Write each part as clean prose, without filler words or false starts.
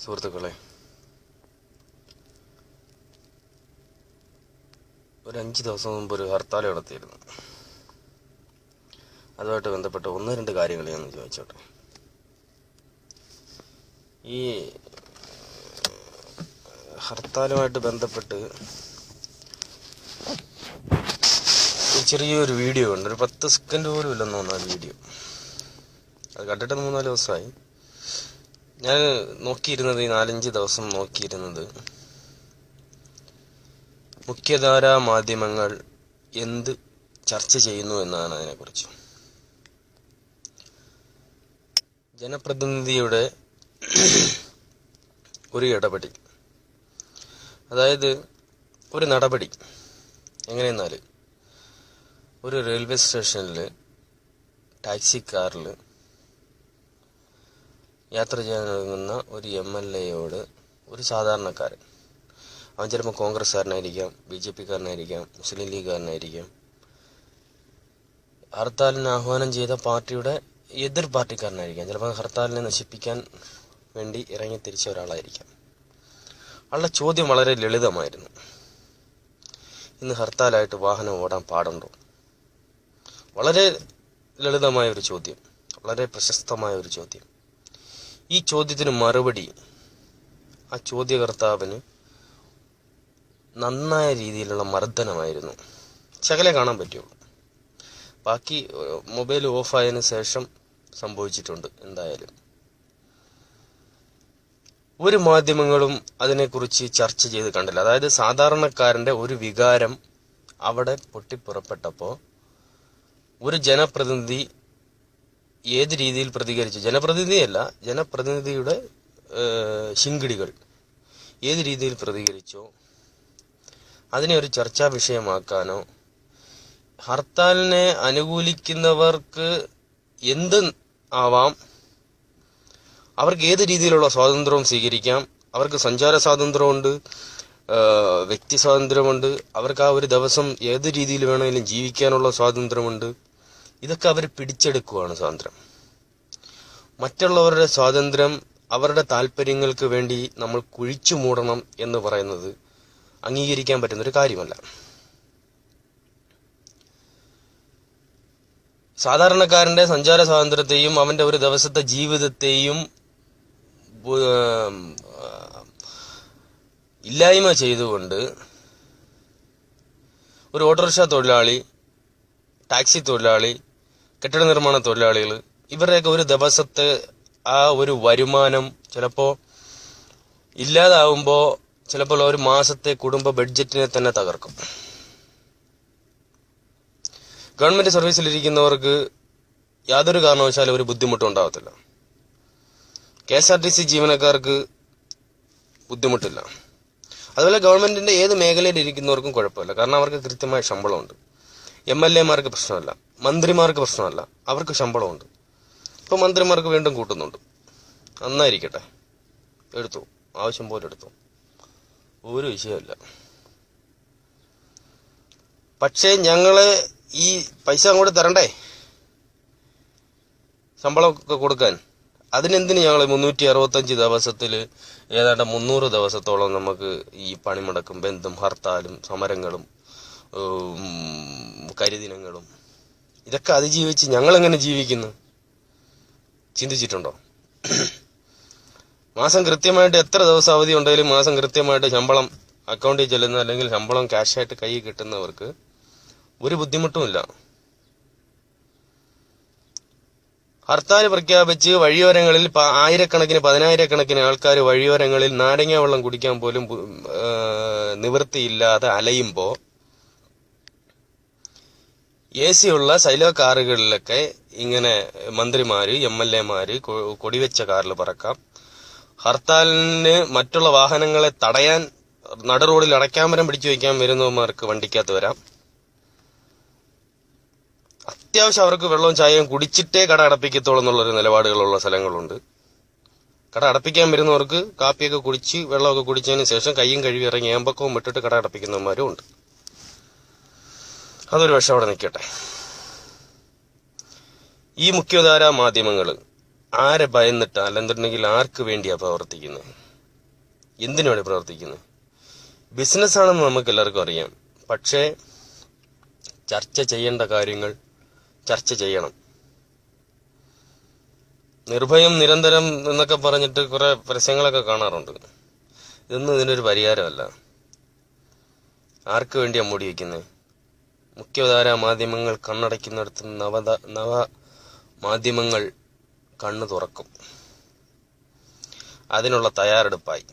സുഹൃത്തുക്കളെ, ഒരു 5 ദിവസം മുമ്പ് ഒരു ഹർത്താൽ നടത്തിയിരുന്നു. അതുമായിട്ട് ബന്ധപ്പെട്ട് 1-2 കാര്യങ്ങൾ ഞാൻ ചോദിച്ചോട്ടെ. ഈ ഹർത്താലുമായിട്ട് ബന്ധപ്പെട്ട് ചെറിയൊരു വീഡിയോ ഉണ്ട്. ഒരു 10 സെക്കൻഡ് പോലും ഇല്ലെന്ന് തോന്നുന്നു ആ വീഡിയോ. അത് കണ്ടിട്ട് 3-4 ദിവസമായി. ഞാൻ നോക്കിയിരുന്നത്, ഈ 4-5 ദിവസം നോക്കിയിരുന്നത്, മുഖ്യധാരാ മാധ്യമങ്ങൾ എന്ത് ചർച്ച ചെയ്യുന്നു എന്നാണ്. അതിനെക്കുറിച്ച് ജനപ്രതിനിധിയുടെ ഒരു ഇടപെടൽ, അതായത് ഒരു നടപടി എങ്ങനെയെന്നാൽ, ഒരു റെയിൽവേ സ്റ്റേഷനിൽ ടാക്സി കാറിൽ യാത്ര ചെയ്യാനൊരുങ്ങുന്ന ഒരു MLAയോട് ഒരു സാധാരണക്കാരൻ, അവൻ ചിലപ്പോൾ കോൺഗ്രസ്സുകാരനായിരിക്കാം, BJP-കാരനായിരിക്കാം, മുസ്ലിം ലീഗുകാരനായിരിക്കാം, ഹർത്താലിന് ആഹ്വാനം ചെയ്ത പാർട്ടിയുടെ എതിർ പാർട്ടിക്കാരനായിരിക്കാം, ചിലപ്പോൾ ഹർത്താലിനെ നശിപ്പിക്കാൻ വേണ്ടി ഇറങ്ങി തിരിച്ച ഒരാളായിരിക്കാം. അവളുടെ ചോദ്യം വളരെ ലളിതമായിരുന്നു. ഇന്ന് ഹർത്താലായിട്ട് വാഹനം ഓടാൻ പാടുണ്ടോ? വളരെ ലളിതമായ ഒരു ചോദ്യം, വളരെ പ്രശസ്തമായ ഒരു ചോദ്യം. ഈ ചോദ്യത്തിന് മറുപടി ആ ചോദ്യകർത്താവിന് നന്നായ രീതിയിലുള്ള മർദ്ദനമായിരുന്നു. ശകലേ കാണാൻ പറ്റുള്ളൂ, ബാക്കി മൊബൈൽ ഓഫായതിനു ശേഷം സംഭവിച്ചിട്ടുണ്ട്. എന്തായാലും ഒരു മാധ്യമങ്ങളും അതിനെക്കുറിച്ച് ചർച്ച ചെയ്ത് കണ്ടില്ല. അതായത് സാധാരണക്കാരന്റെ ഒരു വികാരം അവിടെ പൊട്ടിപ്പുറപ്പെട്ടപ്പോൾ ഒരു ജനപ്രതിനിധി ഏത് രീതിയിൽ പ്രതികരിച്ചു, ജനപ്രതിനിധിയല്ല, ജനപ്രതിനിധിയുടെ ശിങ്കിടികൾ ഏത് രീതിയിൽ പ്രതികരിച്ചോ അതിനെ ഒരു ചർച്ചാ വിഷയമാക്കാനോ, ഹർത്താലിനെ അനുകൂലിക്കുന്നവർക്ക് എന്ത് ആവാം, അവർക്ക് ഏത് രീതിയിലുള്ള സ്വാതന്ത്ര്യവും സ്വീകരിക്കാം, അവർക്ക് സഞ്ചാര സ്വാതന്ത്ര്യമുണ്ട്, വ്യക്തി സ്വാതന്ത്ര്യമുണ്ട്, അവർക്ക് ആ ഒരു ദിവസം ഏത് രീതിയിൽ വേണമെങ്കിലും ജീവിക്കാനുള്ള സ്വാതന്ത്ര്യമുണ്ട്. ഇതൊക്കെ അവർ പിടിച്ചെടുക്കുകയാണ് സ്വാതന്ത്ര്യം. മറ്റുള്ളവരുടെ സ്വാതന്ത്ര്യം അവരുടെ താല്പര്യങ്ങൾക്ക് വേണ്ടി നമ്മൾ കുഴിച്ചു മൂടണം എന്ന് പറയുന്നത് അംഗീകരിക്കാൻ പറ്റുന്നൊരു കാര്യമല്ല. സാധാരണക്കാരന്റെ സഞ്ചാര സ്വാതന്ത്ര്യത്തെയും അവന്റെ ഒരു ദിവസത്തെ ജീവിതത്തെയും ഇല്ലായ്മ ചെയ്തുകൊണ്ട് ഒരു ഓട്ടോറിക്ഷ തൊഴിലാളി, ടാക്സി തൊഴിലാളി, കെട്ടിട നിർമ്മാണ തൊഴിലാളികൾ, ഇവരുടെയൊക്കെ ഒരു ദിവസത്തെ ആ ഒരു വരുമാനം ചിലപ്പോൾ ഇല്ലാതാവുമ്പോൾ ചിലപ്പോൾ ഒരു മാസത്തെ കുടുംബ ബഡ്ജറ്റിനെ തന്നെ തകർക്കും. ഗവൺമെന്റ് സർവീസിലിരിക്കുന്നവർക്ക് യാതൊരു കാരണവശാലും ഒരു ബുദ്ധിമുട്ടും ഉണ്ടാവത്തില്ല. KSRTC ജീവനക്കാർക്ക് ബുദ്ധിമുട്ടില്ല. അതുപോലെ ഗവൺമെന്റിന്റെ ഏത് മേഖലയിൽ ഇരിക്കുന്നവർക്കും കുഴപ്പമില്ല, കാരണം അവർക്ക് കൃത്യമായ ശമ്പളമുണ്ട്. MLAമാർക്ക് പ്രശ്നമല്ല, മന്ത്രിമാർക്ക് പ്രശ്നമല്ല, അവർക്ക് ശമ്പളമുണ്ട്. ഇപ്പൊ മന്ത്രിമാർക്ക് വീണ്ടും കൂട്ടുന്നുണ്ട്. നന്നായിരിക്കട്ടെ, എടുത്തു, ആവശ്യം പോലെ എടുത്തു, ഒരു വിഷയമില്ല. പക്ഷേ ഞങ്ങള് ഈ പൈസ അങ്ങോട്ട് തരണ്ടേ, ശമ്പളമൊക്കെ കൊടുക്കാൻ? അതിനെന്തിന് ഞങ്ങൾ 365 ദിവസത്തില് ഏതാണ്ട് 300 ദിവസത്തോളം നമുക്ക് ഈ പണിമുടക്കും, ബന്ധും, ഹർത്താലും, സമരങ്ങളും, കരിദിനങ്ങളും, ഇതൊക്കെ അതിജീവിച്ച് ഞങ്ങൾ എങ്ങനെ ജീവിക്കുന്നു? ചിന്തിച്ചിട്ടുണ്ടോ? മാസം കൃത്യമായിട്ട് എത്ര ദിവസം അവധി ഉണ്ടെങ്കിലും മാസം കൃത്യമായിട്ട് ശമ്പളം അക്കൗണ്ടിൽ ചെല്ലുന്ന, അല്ലെങ്കിൽ ശമ്പളം ക്യാഷായിട്ട് കയ്യിൽ കിട്ടുന്നവർക്ക് ഒരു ബുദ്ധിമുട്ടുമില്ല. ഹർത്താൽ പ്രഖ്യാപിച്ച് വഴിയോരങ്ങളിൽ ആയിരക്കണക്കിന്, 10,000-കണക്കിന് ആൾക്കാർ വഴിയോരങ്ങളിൽ നാരങ്ങ വെള്ളം കുടിക്കാൻ പോലും നിവൃത്തിയില്ലാതെ അലയുമ്പോ AC ഉള്ള സൈലോ കാറുകളിലൊക്കെ ഇങ്ങനെ മന്ത്രിമാര്, MLAമാര് കൊടിവെച്ച കാറിൽ പറക്കാം. ഹർത്താലിന് മറ്റുള്ള വാഹനങ്ങളെ തടയാൻ നട റോഡിൽ അടയ്ക്കാമരം പിടിച്ചു വയ്ക്കാൻ വരുന്നവന്മാർക്ക് വണ്ടിക്കകത്ത് വരാം. അത്യാവശ്യം അവർക്ക് വെള്ളവും ചായയും കുടിച്ചിട്ടേ കട അടപ്പിക്കത്തോളം എന്നുള്ളൊരു നിലപാടുകളുള്ള സ്ഥലങ്ങളുണ്ട്. കട അടപ്പിക്കാൻ വരുന്നവർക്ക് കാപ്പിയൊക്കെ കുടിച്ച് വെള്ളമൊക്കെ കുടിച്ചതിന് ശേഷം കയ്യും കഴുകി ഇറങ്ങി ഏമ്പക്കവും ഇട്ടിട്ട് കട അടപ്പിക്കുന്നവന്മാരും ഉണ്ട്. അതൊരു പക്ഷെ അവിടെ നിൽക്കട്ടെ. ഈ മുഖ്യധാരാ മാധ്യമങ്ങൾ ആരെ ഭയന്നിട്ടാ, അല്ലെന്നുണ്ടെങ്കിൽ ആർക്ക് വേണ്ടിയാ പ്രവർത്തിക്കുന്നത്? എന്തിനു വേണ്ടി പ്രവർത്തിക്കുന്നത്? ബിസിനസ്സാണെന്ന് നമുക്ക് എല്ലാവർക്കും അറിയാം. പക്ഷേ ചർച്ച ചെയ്യേണ്ട കാര്യങ്ങൾ ചർച്ച ചെയ്യണം. നിർഭയം നിരന്തരം എന്നൊക്കെ പറഞ്ഞിട്ട് കുറെ പരസ്യങ്ങളൊക്കെ കാണാറുണ്ട്. ഇതൊന്നും ഇതിനൊരു പരിഹാരമല്ല. ആർക്ക് വേണ്ടിയാ മൂടി വയ്ക്കുന്നത്? മുഖ്യധാരാ മാധ്യമങ്ങൾ കണ്ണടയ്ക്കുന്നിടത്ത് നവ മാധ്യമങ്ങൾ കണ്ണു തുറക്കും. അതിനുള്ള തയ്യാറെടുപ്പായി.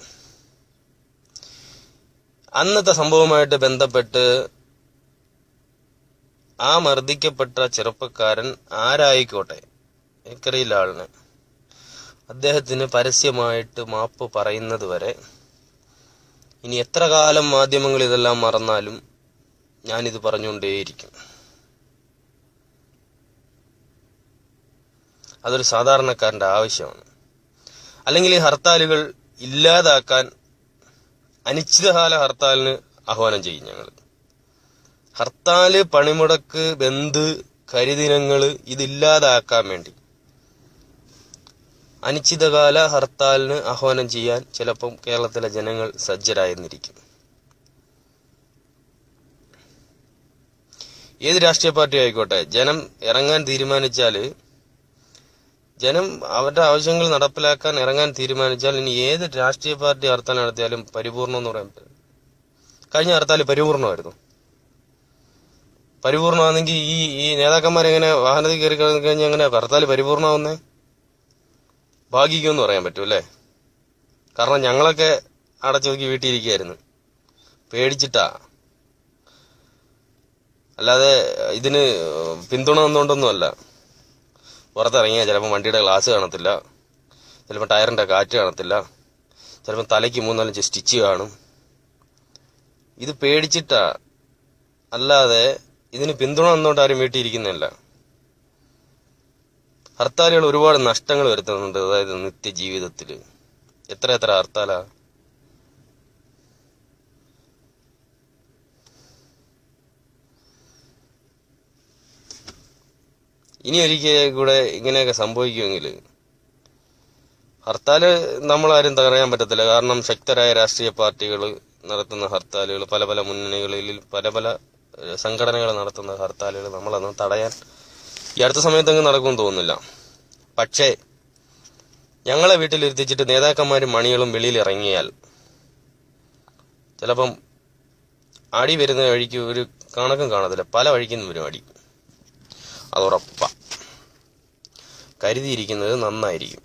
അന്നത്തെ സംഭവമായിട്ട് ബന്ധപ്പെട്ട് ആ മർദ്ദിക്കപ്പെട്ട ചെറുപ്പക്കാരൻ ആരായിക്കോട്ടെ, എനിക്കറിയില്ല ആളിനെ, അദ്ദേഹത്തിന് പരസ്യമായിട്ട് മാപ്പ് പറയുന്നത് വരെ, ഇനി എത്ര കാലം മാധ്യമങ്ങൾ ഇതെല്ലാം മറന്നാലും ഞാനിത് പറഞ്ഞുകൊണ്ടേയിരിക്കും. അതൊരു സാധാരണക്കാരന്റെ ആവശ്യമാണ്. അല്ലെങ്കിൽ ഈ ഹർത്താലുകൾ ഇല്ലാതാക്കാൻ അനിശ്ചിതകാല ഹർത്താലിന് ആഹ്വാനം ചെയ്യും ഞങ്ങൾ. ഹർത്താല്, പണിമുടക്ക്, ബന്ദ്, കരിദിനങ്ങള് ഇതില്ലാതാക്കാൻ വേണ്ടി അനിശ്ചിതകാല ഹർത്താലിന് ആഹ്വാനം ചെയ്യാൻ ചിലപ്പം കേരളത്തിലെ ജനങ്ങൾ സജ്ജരായെന്നിരിക്കും. ഏത് രാഷ്ട്രീയ പാർട്ടി ആയിക്കോട്ടെ, ജനം ഇറങ്ങാൻ തീരുമാനിച്ചാല്, ജനം അവരുടെ ആവശ്യങ്ങൾ നടപ്പിലാക്കാൻ ഇറങ്ങാൻ തീരുമാനിച്ചാൽ, ഇനി ഏത് രാഷ്ട്രീയ പാർട്ടി ഹർത്താൽ നടത്തിയാലും പരിപൂർണം എന്ന് പറയാൻ പറ്റും. കഴിഞ്ഞ ഹർത്താൽ പരിപൂർണമായിരുന്നു. പരിപൂർണമാണെങ്കിൽ ഈ നേതാക്കന്മാരെങ്ങനെ വാഹനത്തിൽ കയറി കഴിഞ്ഞാൽ എങ്ങനെ ഹർത്താൽ പരിപൂർണമാവുന്നേ? ഭാഗിക്കുമെന്ന് പറയാൻ പറ്റൂ അല്ലേ? കാരണം ഞങ്ങളൊക്കെ അടച്ചൊതുക്കി വീട്ടിലിരിക്കുകയായിരുന്നു, പേടിച്ചിട്ടാ. അല്ലാതെ ഇതിന് പിന്തുണ വന്നുകൊണ്ടൊന്നുമല്ല. പുറത്തിറങ്ങിയാൽ ചിലപ്പോൾ വണ്ടിയുടെ ഗ്ലാസ് കാണത്തില്ല, ചിലപ്പോൾ ടയറിന്റെ കാറ്റ് കാണത്തില്ല, ചിലപ്പോൾ തലയ്ക്ക് 3-4 സ്റ്റിച്ച് കാണും. ഇത് പേടിച്ചിട്ടാ, അല്ലാതെ ഇതിന് പിന്തുണ വന്നുകൊണ്ട് ആരും വീട്ടിലിരിക്കുന്നില്ല. ഹർത്താലുകൾ ഒരുപാട് നഷ്ടങ്ങൾ വരുത്തുന്നുണ്ട്. അതായത് നിത്യജീവിതത്തില് എത്ര ഹർത്താലാ. ഇനി ഒരിക്കൽ കൂടെ ഇങ്ങനെയൊക്കെ സംഭവിക്കുമെങ്കിൽ ഹർത്താല് നമ്മളാരും തടയാൻ പറ്റത്തില്ല. കാരണം ശക്തരായ രാഷ്ട്രീയ പാർട്ടികൾ നടത്തുന്ന ഹർത്താലുകൾ, പല മുന്നണികളിൽ പല സംഘടനകൾ നടത്തുന്ന ഹർത്താലുകൾ നമ്മളൊന്നും തടയാൻ ഈ അടുത്ത സമയത്തങ്ങ് നടക്കുമെന്ന് തോന്നുന്നില്ല. പക്ഷേ ഞങ്ങളെ വീട്ടിലിരുത്തിച്ചിട്ട് നേതാക്കന്മാരും മണികളും വെളിയിൽ ഇറങ്ങിയാൽ ചിലപ്പം അടി വരുന്ന വഴിക്ക് ഒരു കണക്കും കാണത്തില്ല, പല വഴിക്കും വരും അടി. അതോടൊപ്പം കരുതിയിരിക്കുന്നത് നന്നായിരിക്കും.